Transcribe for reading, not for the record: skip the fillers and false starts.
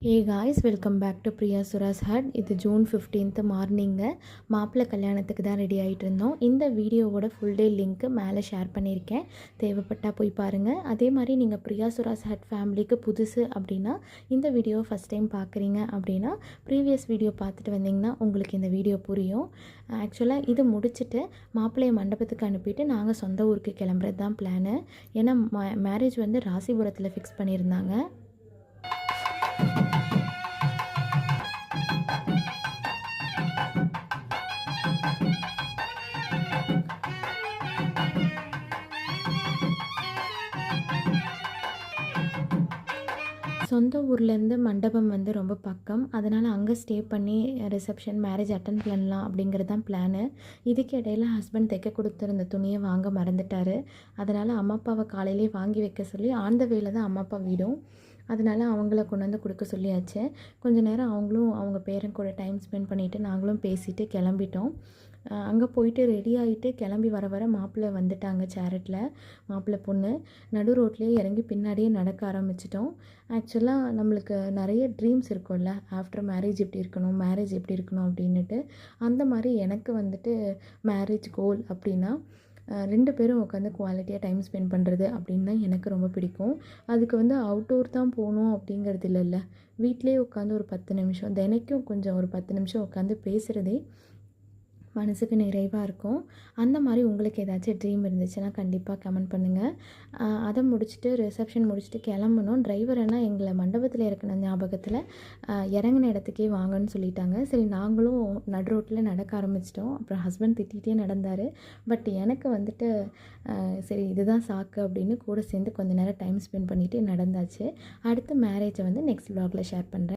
Hey guys, welcome back to Priya Sura's hut. இது June 15th morning மாப்பிள்ளை கல்யாணத்துக்கு தான் ரெடி ஆகிட்டு இருந்தோம். இந்த வீடியோவோட ஃபுல் டே லிங்க்கு மேலே ஷேர் பண்ணியிருக்கேன், தேவைப்பட்டால் போய் பாருங்கள். அதே மாதிரி நீங்கள் பிரியா சுராஸ் ஹட் ஃபேமிலிக்கு புதுசு அப்படின்னா, இந்த வீடியோ ஃபஸ்ட் டைம் பார்க்குறீங்க அப்படின்னா ப்ரீவியஸ் வீடியோ பார்த்துட்டு வந்தீங்கன்னா உங்களுக்கு இந்த வீடியோ புரியும். ஆக்சுவலாக இது முடிச்சுட்டு மாப்பிள்ளையை மண்டபத்துக்கு அனுப்பிட்டு நாங்கள் சொந்த ஊருக்கு கிளம்புறது தான் பிளானு. ஏன்னா மேரேஜ் வந்து ராசிபுரத்தில் ஃபிக்ஸ் பண்ணியிருந்தாங்க. சொந்த ஊர்லேருந்து மண்டபம் வந்து ரொம்ப பக்கம், அதனால் அங்கே ஸ்டே பண்ணி ரிசப்ஷன் மேரேஜ் அட்டன் பண்ணலாம் அப்படிங்கிறது தான் பிளானு. இதுக்கு இடையில் ஹஸ்பண்ட் தைக்க கொடுத்துருந்த துணியை வாங்க மறந்துட்டார். அதனால் அம்மா அப்பாவை காலையிலே வாங்கி வைக்க சொல்லி ஆன் த வேல தான் அம்மா அப்பா வீடும், அதனால் அவங்கள கொண்டு வந்து கொடுக்க சொல்லியாச்சு. கொஞ்சம் நேரம் அவங்களும் அவங்க பேரன் கூட டைம் ஸ்பெண்ட் பண்ணிவிட்டு நாங்களும் பேசிவிட்டு கிளம்பிட்டோம். அங்கே போயிட்டு ரெடி ஆகிட்டு கிளம்பி வர மாப்பிள்ளை வந்துட்டாங்க சேரட்டில். மாப்பிள்ளை பொண்ணு நடு ரோட்லேயே இறங்கி பின்னாடியே நடக்க ஆரம்பிச்சிட்டோம். ஆக்சுவலாக நம்மளுக்கு நிறைய ட்ரீம்ஸ் இருக்கும்ல, ஆஃப்டர் மேரேஜ் எப்படி இருக்கணும், மேரேஜ் எப்படி இருக்கணும் அப்படின்ட்டு. அந்த மாதிரி எனக்கு வந்துட்டு மேரேஜ் கோல் அப்படின்னா 2 பேரும் உட்காந்து குவாலிட்டியாக டைம் ஸ்பெண்ட் பண்ணுறது அப்படின்னு தான் எனக்கு ரொம்ப பிடிக்கும். அதுக்கு வந்து அவுட்டோர் தான் போகணும் அப்படிங்கிறது இல்லைல்ல, வீட்டிலே உட்காந்து ஒரு 10 நிமிஷம் தினைக்கும் கொஞ்சம் ஒரு 10 நிமிஷம் உட்காந்து பேசுகிறதே மனசுக்கு நிறைவாக இருக்கும். அந்த மாதிரி உங்களுக்கு ஏதாச்சும் ட்ரீம் இருந்துச்சுன்னா கண்டிப்பாக கமெண்ட் பண்ணுங்கள். அதை முடிச்சுட்டு ரிசப்ஷன் முடிச்சுட்டு கிளம்பணும். டிரைவர் அண்ணா எங்களை மண்டபத்தில் இருக்கிற ஞாபகத்தில் இறங்கின இடத்துக்கே வாங்கன்னு சொல்லிட்டாங்க. சரி, நாங்களும் நடு ரோட்டில் நடக்க ஆரம்பிச்சிட்டோம். அப்புறம் ஹஸ்பண்ட் திட்டிகிட்டே நடந்தார். பட் எனக்கு வந்துட்டு சரி இதுதான் சாக்கு அப்படின்னு கூட சேர்ந்து கொஞ்சம் நேரம் டைம் ஸ்பெண்ட் பண்ணிவிட்டு நடந்தாச்சு. அடுத்த மேரேஜை வந்து நெக்ஸ்ட் vlogல ஷேர் பண்ணுறேன்.